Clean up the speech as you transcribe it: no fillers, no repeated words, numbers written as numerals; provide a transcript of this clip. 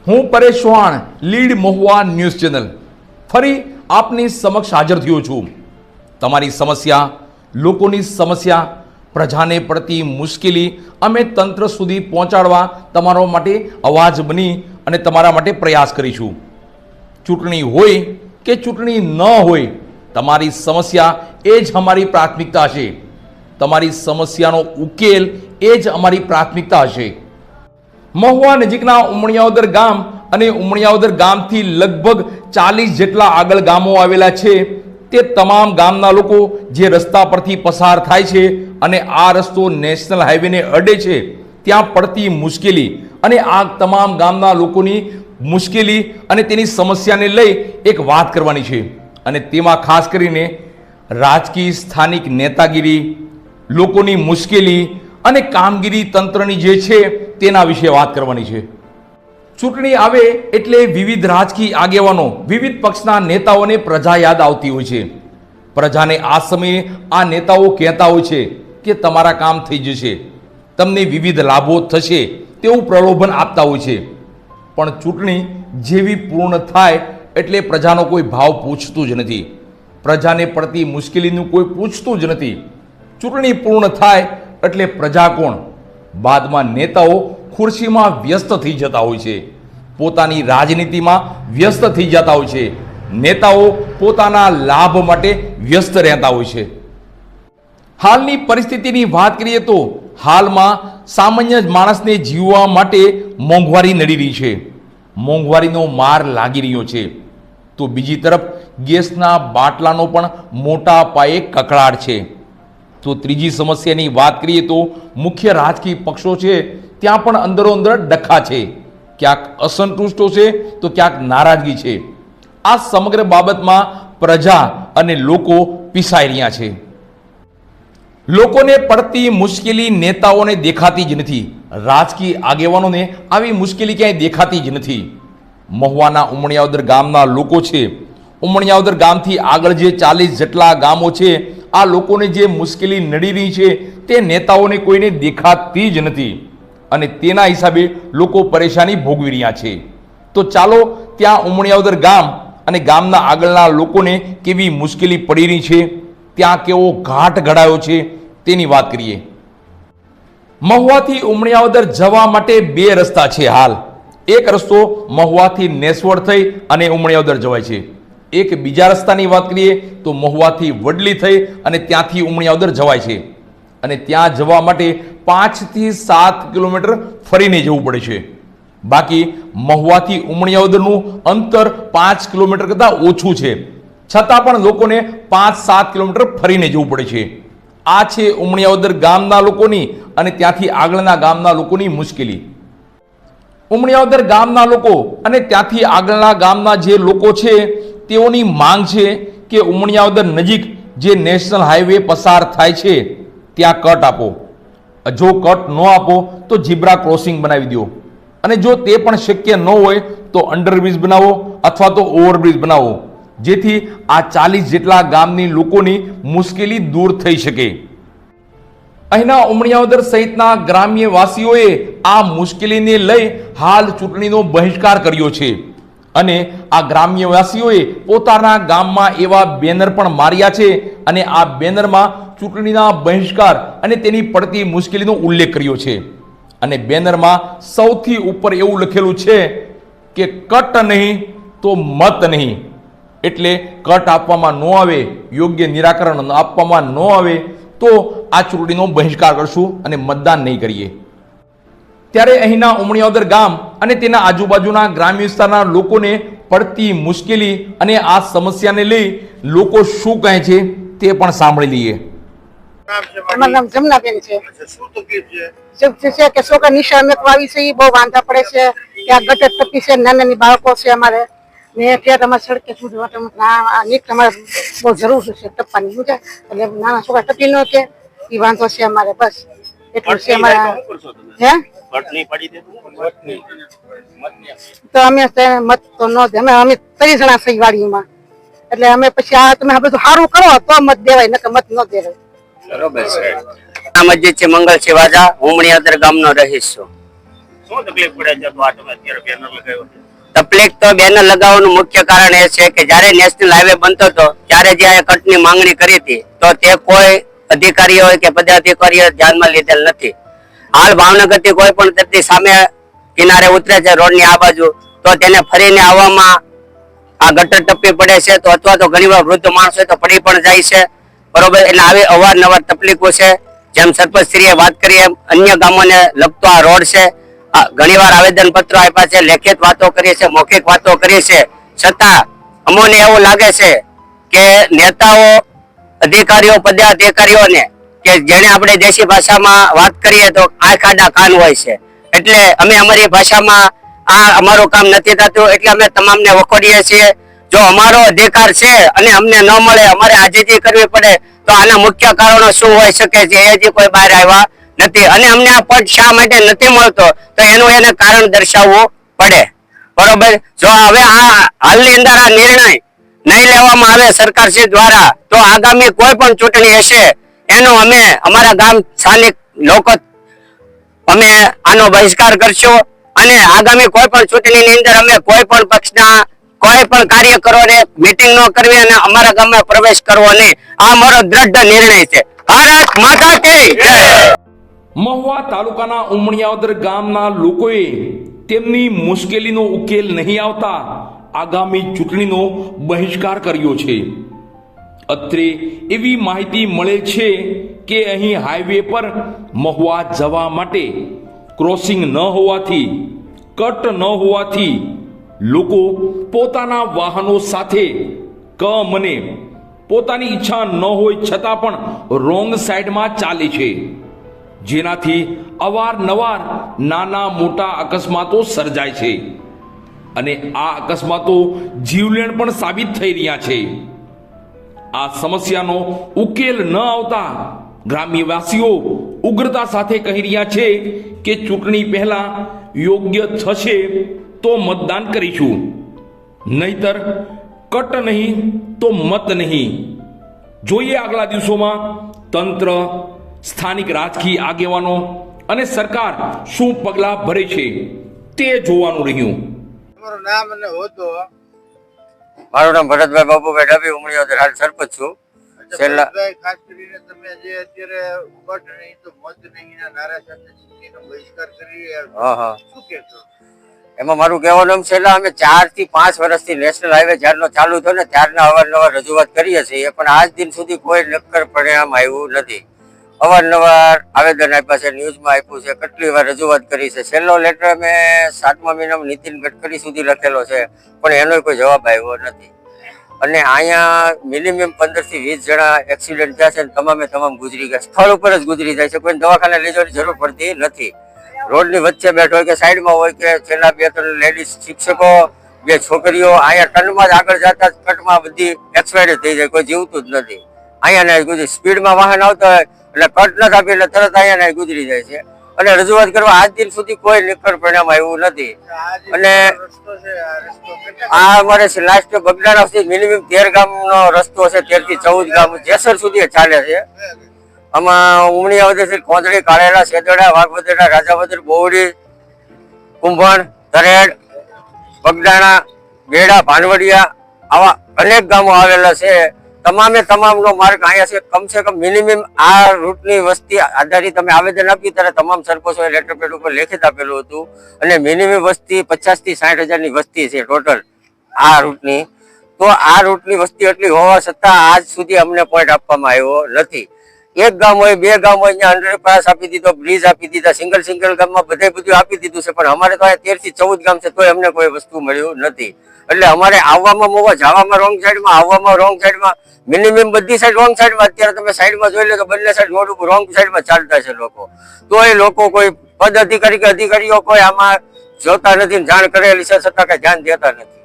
હું Paresh Chauhan, lead Mahuva news channel ફરી આપની સમક્ષ હાજર થયો છું। તમારી સમસ્યા, લોકોની સમસ્યા, પ્રજાને પડતી મુશ્કેલી અમે તંત્ર સુધી પહોંચાડવા તમારા માટે અવાજ બની અને તમારા માટે પ્રયાસ કરીશું। ચૂંટણી હોય કે ચૂંટણી ન હોય, તમારી સમસ્યા એ જ અમારી પ્રાથમિકતા હશે। તમારી સમસ્યાનો ઉકેલ એ જ અમારી પ્રાથમિકતા હશે। મહુવા નજીકના ઉમણિયાવદર ગામ અને ઉમણિયાવદર ગામથી લગભગ 40 જેટલા આગળ ગામો આવેલા છે। તે તમામ ગામના લોકો જે રસ્તા પરથી પસાર થાય છે અને આ રસ્તો નેશનલ હાઈવેને અડે છે, ત્યાં પડતી મુશ્કેલી અને આ તમામ ગામના લોકોની મુશ્કેલી અને તેની સમસ્યાને લઈ એક વાત કરવાની છે। અને તેમાં ખાસ કરીને રાજકીય સ્થાનિક નેતાગીરી, લોકોની મુશ્કેલી અને કામગીરી તંત્રની જે છે તેના વિશે વાત કરવાની છે। ચૂંટણી આવે એટલે વિવિધ રાજકીય આગેવાનો, વિવિધ પક્ષના નેતાઓને પ્રજા યાદ આવતી હોય છે। પ્રજાને આ સમયે આ નેતાઓ કહેતા હોય છે કે તમારા કામ થઈ જશે, તમને વિવિધ લાભો થશે તેવું પ્રલોભન આપતા હોય છે। પણ ચૂંટણી જેવી પૂર્ણ થાય એટલે પ્રજાનો કોઈ ભાવ પૂછતું જ નથી, પ્રજાને પડતી મુશ્કેલીનું કોઈ પૂછતું જ નથી। ચૂંટણી પૂર્ણ થાય એટલે પ્રજા કોણ? બાદમાં નેતાઓ ખુરશીમાં વ્યસ્ત થઈ જતા હોય છે, પોતાની રાજનીતિમાં વ્યસ્ત થઈ જતા હોય છે, નેતાઓ પોતાના લાભ માટે વ્યસ્ત રહેતા હોય છે। હાલની પરિસ્થિતિની વાત કરીએ તો હાલમાં સામાન્ય માણસને જીવવા માટે મોંઘવારી નડી રહી છે, મોંઘવારીનો માર લાગી રહ્યો છે। તો બીજી તરફ ગેસના બાટલાનો પણ મોટા પાયે કકળાટ છે। તો ત્રીજી સમસ્યાની વાત કરીએ તો મુખ્ય રાજકીય પક્ષો છે ત્યાં પણ અંદરો અંદર ડખા છે, ક્યાંક અસંતુષ્ટો છે તો ક્યાંક નારાજગી છે। આ સમગ્ર બાબતમાં પ્રજા અને લોકો પીસાઈ રહ્યા છે। લોકોને પડતી મુશ્કેલી નેતાઓને દેખાતી જ નથી, રાજકીય આગેવાનોને આવી મુશ્કેલી ક્યાંય દેખાતી જ નથી। મહુવાના ઉમણિયાવદર ગામના લોકો છે, ઉમણિયાવદર ગામથી આગળ જે 40 જેટલા ગામો છે, આ લોકોને જે મુશ્કેલી નડી રહી છે તે નેતાઓને કોઈને દેખાતી જ નથી અને તેના હિસાબે લોકો પરેશાની ભોગવી રહ્યા છે। તો ચાલો ત્યાં ઉમણિયાવદર ગામ અને ગામના આગળના લોકોને કેવી મુશ્કેલી પડી રહી છે, ત્યાં કેવો ઘાટ ઘડાયો છે તેની વાત કરીએ। મહુવાથી ઉમણિયાવદર જવા માટે 2 રસ્તા છે હાલ। એક રસ્તો મહુવાથી નેસવડ થઈ અને ઉમણિયાવદર જવાય છે, એક બીજા રસ્તાની વાત કરીએ તો મહુવાથી વડલી થઈ અને ત્યાંથી ઉમણિયાવદર જવાય છે અને ત્યાં જવા માટે 5 થી 7 કિલોમીટર ફરીને જવું પડે છે। બાકી મહુવાથી ઉમણિયાવદરનું અંતર 5 કિલોમીટર કરતાં ઓછું છે, છતાં પણ લોકોને 5-7 કિલોમીટર ફરીને જવું પડે છે। આ છે ઉમણિયાવદર ગામના લોકોની અને ત્યાંથી આગળના ગામના લોકોની મુશ્કેલી। ઉમણિયાવદર ગામના લોકો અને ત્યાંથી આગળના ગામના જે લોકો છે તેઓની માંગ છે કે ઉમણિયાવદર નજીક જે નેશનલ હાઈવે પસાર થાય છે ત્યાં કટ આપો, જો કટ ન આપો તો ઝીબ્રા ક્રોસિંગ બનાવી દો અને જો તે પણ શક્ય ન હોય તો અંડરબ્રિજ બનાવો અથવા તો ઓવરબ્રિજ બનાવો, જેથી આ 40 જેટલા ગામની લોકોની મુશ્કેલી દૂર થઈ શકે। અહીંના ઉમણિયાવદર સહિતના ગ્રામ્યવાસીઓએ આ મુશ્કેલીને લઈ હાલ ચૂંટણીનો બહિષ્કાર કર્યો છે અને આ ગ્રામ્યવાસીઓએ પોતાના ગામમાં એવા બેનર પણ માર્યા છે અને આ બેનરમાં ચૂંટણીના બહિષ્કાર અને તેની પડતી મુશ્કેલીનો ઉલ્લેખ કર્યો છે અને બેનરમાં સૌથી ઉપર એવું લખેલું છે કે કટ નહીં તો મત નહીં, એટલે કટ આપવામાં ન આવે, યોગ્ય નિરાકરણ આપવામાં ન આવે તો આ ચૂંટણીનો બહિષ્કાર કરશું અને મતદાન નહીં કરીએ। ત્યારે અહીંના ઉમણિયાવદર ગામ અને તેના આજુબાજુના ગ્રામ્ય વિસ્તારના લોકોને પડતી મુશ્કેલી અને આ સમસ્યાને લઈ લોકો શું કહે છે તે પણ સાંભળી લઈએ। અમારું નામ જમનાબેન છે। કે છોકરા નિશાળ મેકવાવી છે એ બહુ વાંધા પડે છે કે આ ગટર તપી છે, નાના નાની બાળકો છે અમારે ને ત્યાં તમારે સડકે સુધી નીટ તમારે બહુ જરૂર છે ટપવાની, સમજે? એટલે નાના છોકરા ટપી ન કે એ વાંધો છે અમારે, બસ એટલું છે અમારે। હે તો અમે મત તો ન દે, અમે 3 જણા સહી વાડીમાં, એટલે અમે પછી આ તમે આ બધું સારું કરો તો મત દેવાય, નકર મત ન દેવાય। બરોબર છે। નામ જે છે મંગલ છે વાજા, ઉમણિયાવદર ગામનો રહીશ છું। શું તકલીફ પડે છે તો આ તમે અત્યારે બેનર લગાવ્યો છે? તકલીફ તો બેનર લગાવવાનું મુખ્ય કારણ એ છે કે જ્યારે નેશનલ હાઈવે બનતો હતો ત્યારે જે આ કટની માંગણી કરી હતી તો તે કોઈ અધિકારીઓ કે પદાધિકારીઓ ધ્યાનમાં લીધેલ નથી. હાલ ભાવનગરથી કોઈ પણ વ્યક્તિ સામે કિનારે ઉતરે છે રોડની આ બાજુ તો તેને ફરીને આવવામાં આ ગટર ટપ્પી પડે છે તો અથવા તો ઘણીવાર વૃદ્ધ માણસો તો પડી પણ જાય છે, બરોબર. એટલે આવી અવારનવાર તકલીફો છે. જેમ સરપંચશ્રીએ વાત કરી એમ અન્ય ગામોને લગતો આ રોડ છે. ઘણીવાર આવેદન પત્રો આપ્યા છે, લેખિત વાતો કરી છે, મૌખિક વાતો કરી છે, છતાં અમોને એવું લાગે છે કે નેતાઓ, અધિકારીઓ, પદાધિકારીઓને કે જેને આપણે દેશી ભાષામાં વાત કરીએ તો આંખ આડા કાન હોય છે. એટલે અમે અમારી ભાષામાં આ અમારું કામ નથી થતું એટલે અમે તમામને વખોડીએ છીએ. જો અમારો અધિકાર છે અને અમને ન મળે, અમારે આજીજી કરવી પડે તો આના મુખ્ય કારણો શું હોઈ શકે છે એ હજી કોઈ બહાર આવ્યા નથી. અને અમને આ પદ શા માટે નથી મળતો તો એનું એને કારણ દર્શાવવું પડે, બરોબર. જો હવે આ હાલની અંદર આ નિર્ણય નહીં લેવામાં આવે સરકારશ્રી દ્વારા તો આગામી કોઈ પણ ચૂંટણી હશે એનો અમે અમારા ગામ સ્થાનિક લોકો અમે આનો બહિષ્કાર કરશું અને આગામી કોઈ પણ ચૂંટણીની અંદર અમે કોઈ પણ પક્ષના કોઈ પણ કાર્યકરોને મીટિંગ ન કરવી અને અમારા ગામમાં પ્રવેશ કરવો નહીં. આ અમારો દ્રઢ નિર્ણય છે. ભારત માતા કી જય. મહુવા તાલુકાના ઉમણિયાવદર ગામના લોકોએ તેમની મુશ્કેલીનો ઉકેલ નહીં આવતા આગામી ચૂંટણીનો બહિષ્કાર કર્યો છે. અત્રે એવી માહિતી મળે છે કે અહીં હાઈવે પર મહુવા જવા માટે ક્રોસિંગ ન હોવાથી, કટ ન હોવાથી લોકો પોતાના વાહનો સાથે મને પોતાની ઈચ્છા ન હોય છતાં પણ રોંગ સાઈડમાં ચાલે છે, જેનાથી અવારનવાર નાના મોટા અકસ્માતો સર્જાય છે અને આ અકસ્માતો જીવલેણ પણ સાબિત થઈ રહ્યા છે. આ સમસ્યાનો ઉકેલ ન આવતા ગ્રામ્યવાસીઓ ઉગ્રતા સાથે કહી રહ્યા છે કે ચૂંટણી પહેલા યોગ્ય થશે તો મતદાન કરીશું, નહીતર કટ નહીં તો મત નહીં. જોઈએ આગલા દિવસોમાં તંત્ર, સ્થાનિક રાજકીય આગેવાનો અને સરકાર શું પગલાં ભરે છે તે જોવાનું રહ્યું. તમારું નામ અને હોદ્દો? મારું નામ ભરતભાઈ બાબુભાઈ ડાભી, ઉમણિયાવદર હાલ સરપંચ છું. છેલ્લા ખાસ કરીને તમે જે અત્યારે કટ નહીં તો મત નહીં ના નારા સાથે ચૂંટણીનો બહિષ્કાર કરી શું કહેશો? એમાં મારું કહેવાનું એમ છેલ્લા અમે 4 થી 5 વર્ષથી નેશનલ હાઈવે જ્યારનો ચાલુ થયો ને ત્યારના અવારનવાર રજૂઆત કરીએ છીએ, પણ આજ દિન સુધી કોઈ નક્કર પરિણામ આવ્યું નથી. અવારનવાર આવેદન આપ્યા છે, ન્યૂઝમાં આપ્યું છે, કેટલી વાર રજૂઆત કરી છે. છેલ્લો લેટર અમે 7મા મહિનામાં નીતિન ગડકરી સુધી લખેલો છે, પણ એનો કોઈ જવાબ આવ્યો નથી. અને અહીંયા મિનિમમ 15 થી 20 જણા એક્સિડન્ટ થયા છે, તમામે તમામ ગુજરી ગયા. સ્થળ ઉપર જ ગુજરી જાય છે, કોઈ દવાખાને લઈ જવાની જરૂર પડતી નથી. રોડની વચ્ચે બેઠો હોય કે સાઈડમાં હોય કે છેલ્લા 2-3 લેડીઝ શિક્ષકો, 2 છોકરીઓ અહીંયા ટર્નમાં જ આગળ જતા કટમાં બધી એક્સપાયર થઈ જાય, કોઈ જીવતું જ નથી. અહીંયા ગુજરી સ્પીડમાં વાહન આવતા હોય એટલે કટ ન આપી એટલે તરત અહીંયા ગુજરી જાય છે. અને રજૂઆત કરવા આજ દિન સુધી કોઈ નિષ્ફળ પરિણામ આવ્યું નથી. અને આ અમારે લાસ્ટ બગડાણાથી મિનિમમ 13 ગામનો રસ્તો છે, 13 થી 14 ગામ જેસર સુધી ચાલે છે. આમાં ઉમણિયાવદરથી કોંદડી, કાળેલા, સેદડા, વાઘવદરા, રાજાવદર, બોવડી, કુંભણ, તરેડ, બગડાણા, બેડા, ભાનવડિયા આવા અનેક ગામો આવેલા છે. તમામે તમામનો માર્ગ અહીંયા છે. કમસે કમ મિનિમમ આ રૂટની વસ્તી આધારિત અમે આવેદન આપ્યું ત્યારે તમામ સરપંચોએ લેટર પેડ ઉપર લેખિત આપેલું હતું અને મિનિમમ વસ્તી 50 થી 60 હજારની વસ્તી છે ટોટલ આ રૂટની. તો આ રૂટની વસ્તી એટલી હોવા છતાં આજ સુધી અમને પોઈન્ટ આપવામાં આવ્યો નથી. એક ગામ હોય, 2 ગામ હોય, અહીંયા અંડરપાસ આપી દીધો, બ્રિજ આપી દીધા, સિંગલ ગામમાં બધું આપી દીધું છે, પણ અમારે તો 13 થી 14 ગામ છે તોય અમને કોઈ વસ્તુ મળ્યું નથી. એટલે અમારે આવવામાં મોવા, જવામાં રોંગ સાઈડમાં, આવવામાં રોંગ સાઈડમાં, મિનિમમ બધી સાઈડ રોંગ સાઈડમાં. અત્યારે તમે સાઈડમાં જોઈ લો તો બંને સાઈડ રોડ ઉપર રોંગ સાઈડમાં ચાલતા છે લોકો. તો એ લોકો કોઈ પદ અધિકારી કે અધિકારીઓ કોઈ આમાં જોતા નથી, જાણ કરેલી છે છતાં કઈ ધ્યાન દેતા નથી.